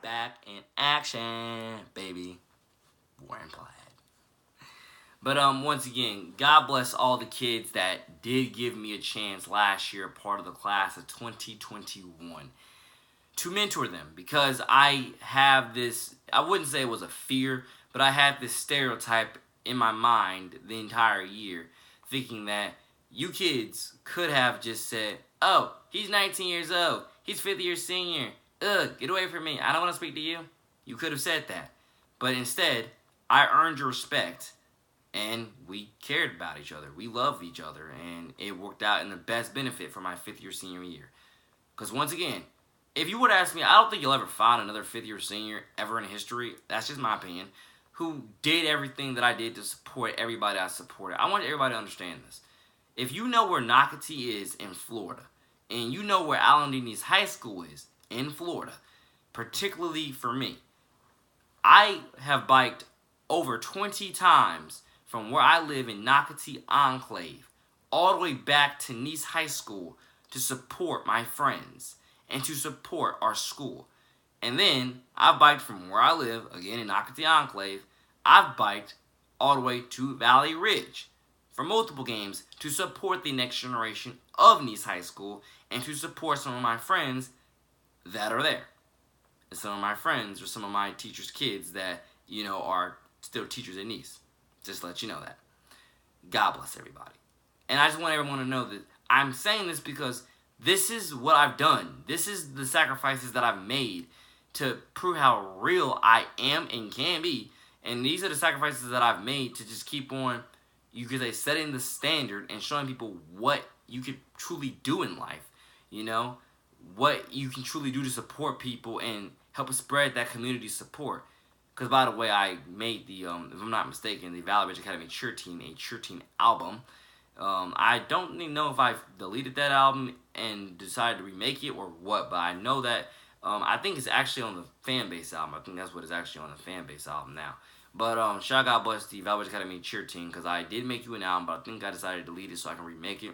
back in action, baby. Wearing plaid. But once again, God bless all the kids that did give me a chance last year, part of the class of 2021, to mentor them because I have this. I wouldn't say it was a fear, but I had this stereotype in my mind the entire year, thinking that you kids could have just said, "Oh, he's 19 years old. He's fifth year senior. Ugh, get away from me. I don't want to speak to you." You could have said that. But instead, I earned your respect. And we cared about each other. We loved each other. And it worked out in the best benefit for my fifth year senior year. Because once again, if you would ask me, I don't think you'll ever find another fifth year senior ever in history. That's just my opinion. Who did everything that I did to support everybody I supported. I want everybody to understand this. If you know where Nocatee is in Florida, and you know where Allen Diniz High School is in Florida, particularly for me, I have biked over 20 times from where I live in Nocatee Enclave all the way back to Nice High School to support my friends and to support our school. And then I've biked from where I live, again in Nocatee Enclave, I've biked all the way to Valley Ridge for multiple games to support the next generation of Nice High School and to support some of my friends that are there. And some of my friends or some of my teachers' kids that, are still teachers at Nice. Just to let you know that. God bless everybody. And I just want everyone to know that I'm saying this because this is what I've done. This is the sacrifices that I've made to prove how real I am and can be. And these are the sacrifices that I've made to just keep on, you could say, setting the standard and showing people what you could truly do in life. What you can truly do to support people and help us spread that community support. Because, by the way, I made the, if I'm not mistaken, the Valley Ridge Academy Cheer Team, a Cheer Team album. I don't even know if I've deleted that album and decided to remake it or what, but I know that, I think it's actually on the fan base album. I think that's what is actually on the fan base album now. But, shout out, God bless the Valley Ridge Academy Cheer Team, because I did make you an album, but I think I decided to delete it so I can remake it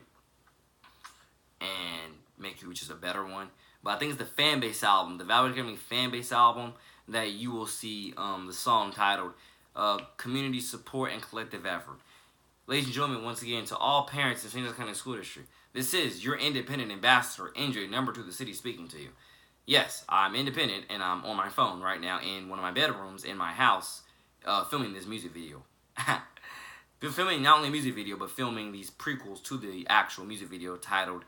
and make you just a better one. But I think it's the fan base album, the Valley Ridge Academy fan base album, that you will see the song titled Community Support and Collective Effort. Ladies and gentlemen, once again, to all parents in St. Joseph County School District, this is your independent ambassador, NJ2TheCity, speaking to you. Yes, I'm independent, and I'm on my phone right now in one of my bedrooms in my house filming this music video. Filming not only a music video, but filming these prequels to the actual music video titled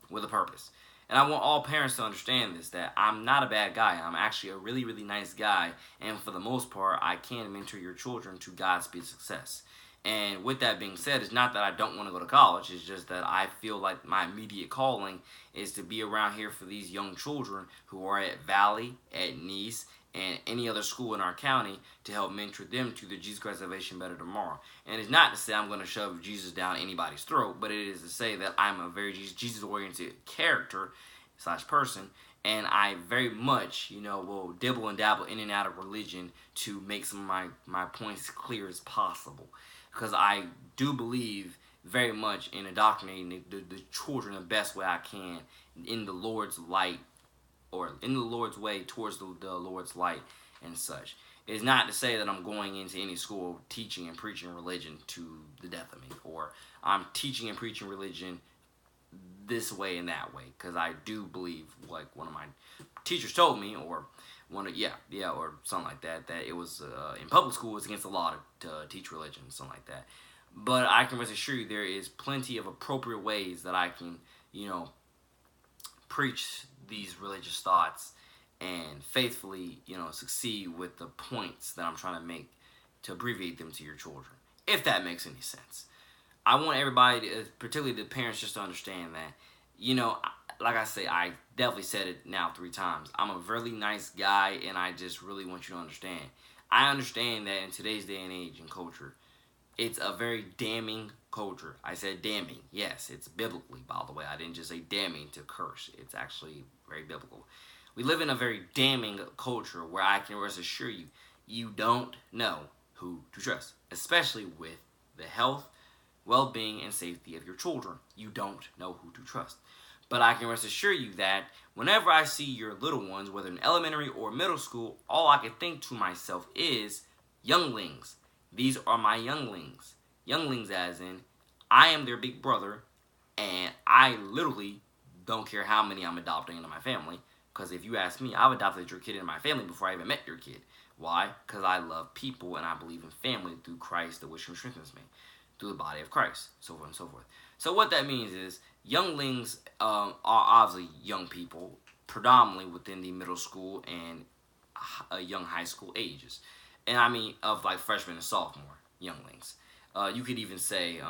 With a Purpose. And I want all parents to understand this, that I'm not a bad guy. I'm actually a really, really nice guy. And for the most part, I can mentor your children to Godspeed success. And with that being said, it's not that I don't want to go to college. It's just that I feel like my immediate calling is to be around here for these young children who are at Valley, at Nice, and any other school in our county to help mentor them to the Jesus Christ Salvation Better Tomorrow. And it's not to say I'm going to shove Jesus down anybody's throat, but it is to say that I'm a very Jesus-oriented character / person, and I very much, will dibble and dabble in and out of religion to make some of my points clear as possible. Because I do believe very much in indoctrinating the children the best way I can in the Lord's light, or in the Lord's way towards the Lord's light and such. It's not to say that I'm going into any school teaching and preaching religion to the death of me, or I'm teaching and preaching religion this way and that way, because I do believe, like one of my teachers told me, or or something like that, that it was in public school it's against the law to teach religion, something like that. But I can rest assure you there is plenty of appropriate ways that I can, preach these religious thoughts and faithfully, succeed with the points that I'm trying to make to abbreviate them to your children, if that makes any sense. I want everybody, particularly the parents, just to understand that, like I say, I definitely said it now 3 times. I'm a really nice guy, and I just really want you to understand. I understand that in today's day and age and culture, it's a very damning culture. I said damning. Yes, it's biblically, by the way. I didn't just say damning to curse. It's actually very biblical. We live in a very damning culture where I can rest assure you, you don't know who to trust, especially with the health, well-being, and safety of your children. You don't know who to trust. But I can rest assure you that whenever I see your little ones, whether in elementary or middle school, all I can think to myself is younglings. These are my younglings. Younglings as in, I am their big brother, and I literally don't care how many I'm adopting into my family. Because if you ask me, I've adopted your kid into my family before I even met your kid. Why? Because I love people and I believe in family through Christ, the which strengthens me, through the body of Christ, so forth and so forth. So what that means is younglings are obviously young people, predominantly within the middle school and young high school ages. And I mean of like freshman and sophomore younglings. You could even say,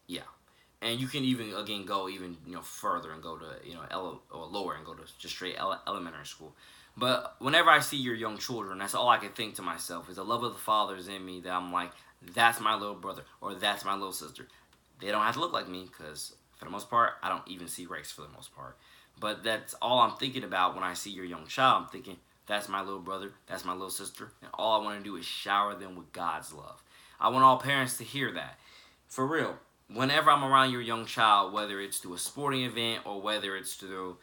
yeah. And you can even again go even further and go to or lower and go to just straight elementary school. But whenever I see your young children, that's all I can think to myself is the love of the Father is in me. That I'm like, that's my little brother or that's my little sister. They don't have to look like me because for the most part, I don't even see race for the most part. But that's all I'm thinking about when I see your young child. I'm thinking, that's my little brother, that's my little sister, and all I want to do is shower them with God's love. I want all parents to hear that. For real. Whenever I'm around your young child, whether it's through a sporting event or whether it's through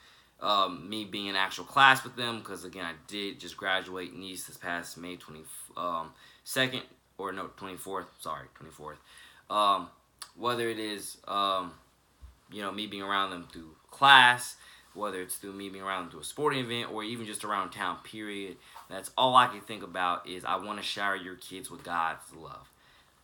me being in actual class with them, because again, I did just graduate niece this past May 22nd, or no, 24th, sorry, 24th. Whether it is, me being around them through class, whether it's through me being around them through a sporting event, or even just around town, period, that's all I can think about is I want to shower your kids with God's love.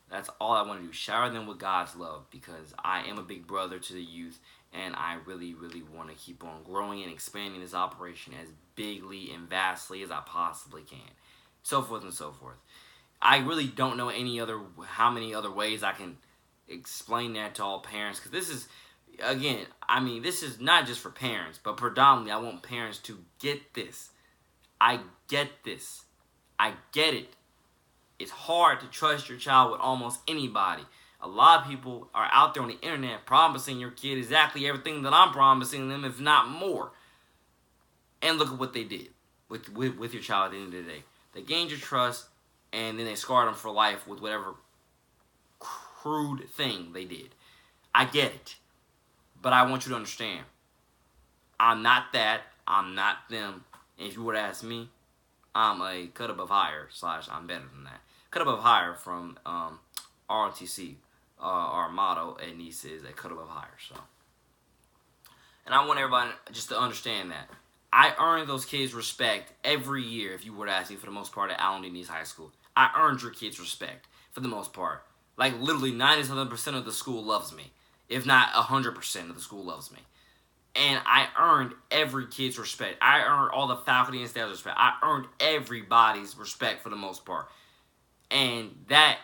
That's all I want to do. Shower them with God's love because I am a big brother to the youth and I really, really want to keep on growing and expanding this operation as bigly and vastly as I possibly can. So forth and so forth. I really don't know how many other ways I can explain that to all parents because this is, again, this is not just for parents, but predominantly I want parents to get this. I get this. I get it. It's hard to trust your child with almost anybody. A lot of people are out there on the internet promising your kid exactly everything that I'm promising them, if not more. And look at what they did with your child at the end of the day. They gained your trust, and then they scarred them for life with whatever crude thing they did. I get it. But I want you to understand, I'm not that. I'm not them. And if you were to ask me, I'm a cut above higher / I'm better than that. Cut above higher from ROTC. Our motto at Nice is a cut above higher. So, and I want everybody just to understand that I earned those kids' respect every year. If you were to ask me, for the most part, at Allen Nice High School, I earned your kids' respect for the most part. Like literally 97% of the school loves me, if not 100% of the school loves me. And I earned every kid's respect. I earned all the faculty and staff's respect. I earned everybody's respect for the most part. And that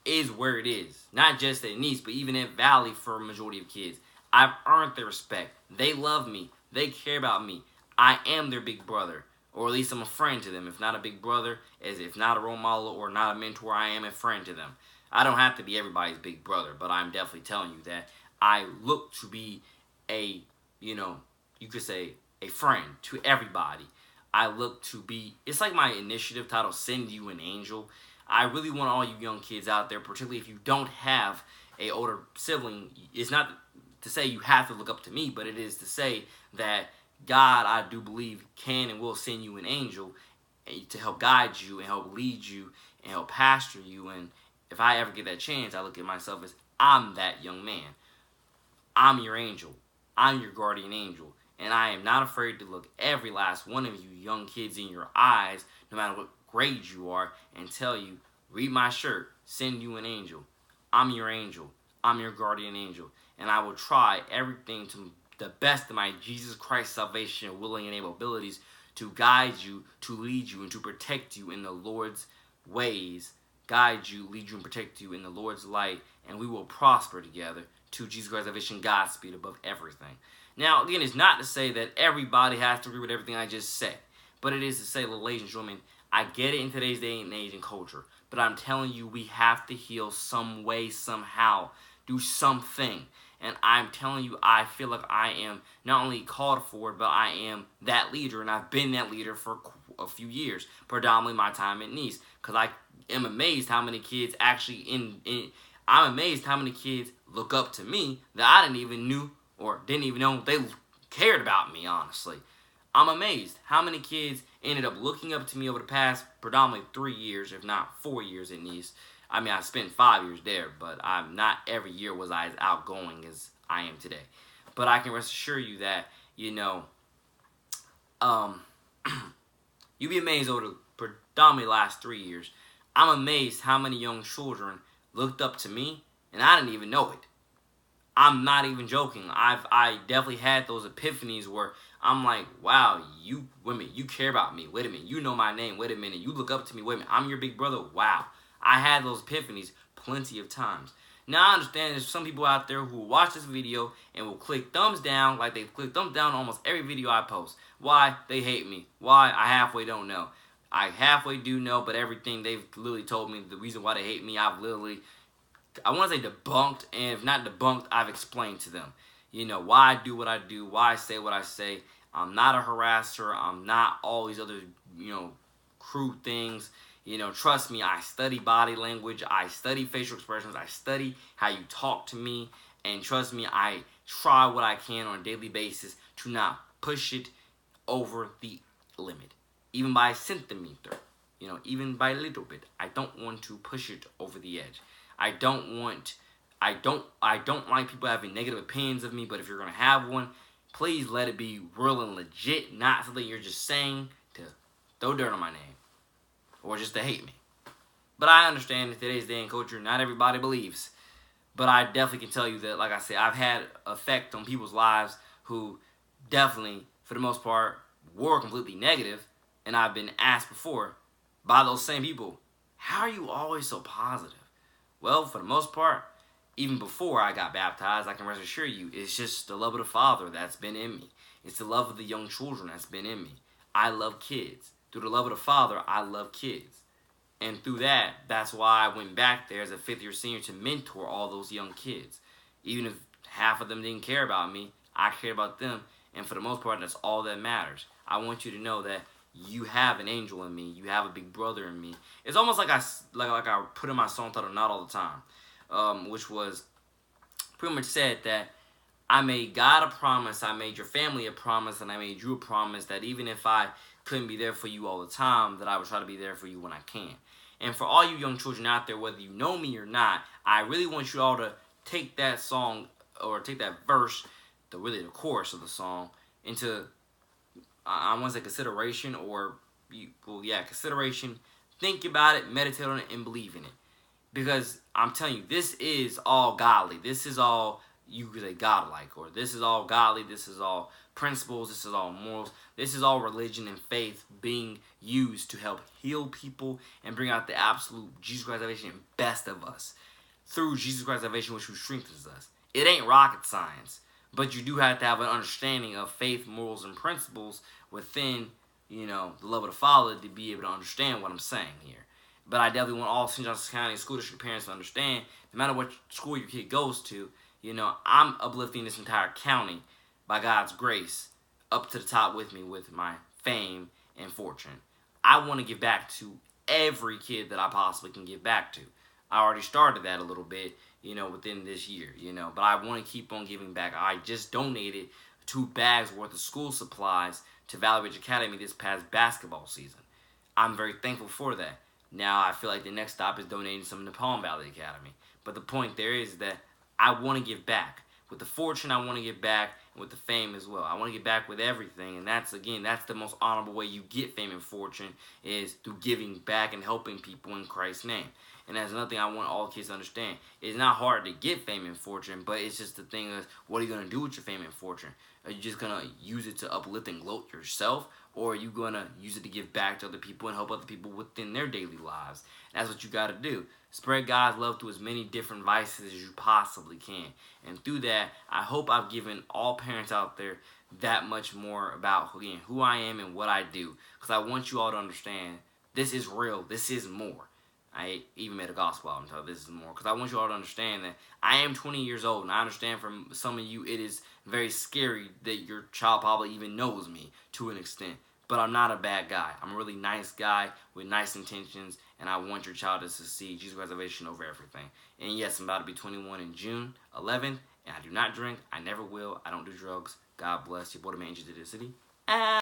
is where it is. Not just at Nice, but even at Valley for a majority of kids. I've earned their respect. They love me. They care about me. I am their big brother. Or at least I'm a friend to them. If not a big brother, as if not a role model or not a mentor, I am a friend to them. I don't have to be everybody's big brother, but I'm definitely telling you that I look to be a, you could say a friend to everybody. I look to be, it's like my initiative title, Send You an Angel. I really want all you young kids out there, particularly if you don't have a older sibling. It's not to say you have to look up to me, but it is to say that God, I do believe, can and will send you an angel to help guide you and help lead you and help pastor you. And if I ever get that chance, I look at myself as I'm that young man. I'm your angel. I'm your guardian angel. And I am not afraid to look every last one of you young kids in your eyes, no matter what grade you are, and tell you, read my shirt, Send You an Angel. I'm your angel. I'm your guardian angel. And I will try everything to the best of my Jesus Christ salvation, willing and able abilities to guide you, to lead you, and to protect you in the Lord's ways. Guide you, lead you, and protect you in the Lord's light. And we will prosper together to Jesus Christ salvation, Godspeed above everything. Now, again, it's not to say that everybody has to agree with everything I just said. But it is to say, ladies and gentlemen, I get it in today's day and age and culture. But I'm telling you, we have to heal some way, somehow. Do something. And I'm telling you, I feel like I am not only called for it, but I am that leader. And I've been that leader for a few years. Predominantly my time at Nice. Because I am amazed how many kids actually I'm amazed how many kids look up to me that I didn't even knew or didn't even know they cared about me, honestly. I'm amazed how many kids ended up looking up to me over the past predominantly 3 years, if not 4 years at least. I mean, I spent 5 years there, but I'm not every year was I as outgoing as I am today. But I can rest assure you that, um, you'd be amazed over the predominantly last 3 years. I'm amazed how many young children looked up to me, and I didn't even know it. I'm not even joking. I definitely had those epiphanies where I'm like, wow, you women, you care about me. Wait a minute, you know my name. Wait a minute, you look up to me. Wait a minute, I'm your big brother. Wow. I had those epiphanies plenty of times. Now I understand there's some people out there who will watch this video and will click thumbs down like they click thumbs down on almost every video I post. Why? They hate me. Why? I halfway don't know. I halfway do know, but everything they've literally told me, the reason why they hate me, I've literally, I want to say debunked, and if not debunked, I've explained to them. Why I do what I do, why I say what I say. I'm not a harasser. I'm not all these other, crude things. Trust me, I study body language. I study facial expressions. I study how you talk to me. And trust me, I try what I can on a daily basis to not push it over the limit. Even by a centimeter, even by a little bit. I don't want to push it over the edge. I don't like people having negative opinions of me, but if you're going to have one, please let it be real and legit, not something you're just saying to throw dirt on my name or just to hate me. But I understand in today's day and culture, not everybody believes. But I definitely can tell you that, like I said, I've had effect on people's lives who definitely, for the most part, were completely negative. And I've been asked before by those same people, how are you always so positive? Well, for the most part, even before I got baptized, I can rest assure you, it's just the love of the Father that's been in me. It's the love of the young children that's been in me. I love kids. Through the love of the Father, I love kids. And through that, that's why I went back there as a fifth-year senior to mentor all those young kids. Even if half of them didn't care about me, I cared about them. And for the most part, that's all that matters. I want you to know that you have an angel in me. You have a big brother in me. It's almost like I put in my song title, Not All the Time, which was pretty much said that I made God a promise, I made your family a promise, and I made you a promise that even if I couldn't be there for you all the time, that I would try to be there for you when I can. And for all you young children out there, whether you know me or not, I really want you all to take that song, or take that verse, the chorus of the song, into, I want to say consideration, consideration. Think about it, meditate on it, and believe in it. Because I'm telling you, this is all godly. This is all, you could say, godlike. Or this is all godly. This is all principles. This is all morals. This is all religion and faith being used to help heal people and bring out the absolute Jesus Christ salvation best of us. Through Jesus Christ salvation, which strengthens us. It ain't rocket science. But you do have to have an understanding of faith, morals, and principles within, the love of the Father to be able to understand what I'm saying here. But I definitely want all St. Johns County school district parents to understand, no matter what school your kid goes to, I'm uplifting this entire county by God's grace up to the top with me with my fame and fortune. I want to give back to every kid that I possibly can give back to. I already started that a little bit, within this year, but I want to keep on giving back. I just donated 2 bags worth of school supplies to Valley Ridge Academy this past basketball season. I'm very thankful for that. Now I feel like the next stop is donating some to Palm Valley Academy. But the point there is that I want to give back. With the fortune, I want to give back, and with the fame as well. I want to give back with everything, and that's the most honorable way you get fame and fortune, is through giving back and helping people in Christ's name. And that's another thing I want all kids to understand. It's not hard to get fame and fortune, but it's just the thing of, what are you going to do with your fame and fortune? Are you just going to use it to uplift and gloat yourself? Or are you going to use it to give back to other people and help other people within their daily lives? That's what you got to do. Spread God's love to as many different vices as you possibly can. And through that, I hope I've given all parents out there that much more about, again, who I am and what I do. Because I want you all to understand, this is real. This is more. I even made a gospel album titled This Is More. Because I want you all to understand that I am 20 years old. And I understand from some of you, it is very scary that your child probably even knows me to an extent. But I'm not a bad guy. I'm a really nice guy with nice intentions. And I want your child to succeed. Jesus Christ salvation over everything. And yes, I'm about to be 21 in June 11th. And I do not drink. I never will. I don't do drugs. God bless. Your boy, the man, NJ2TheCity.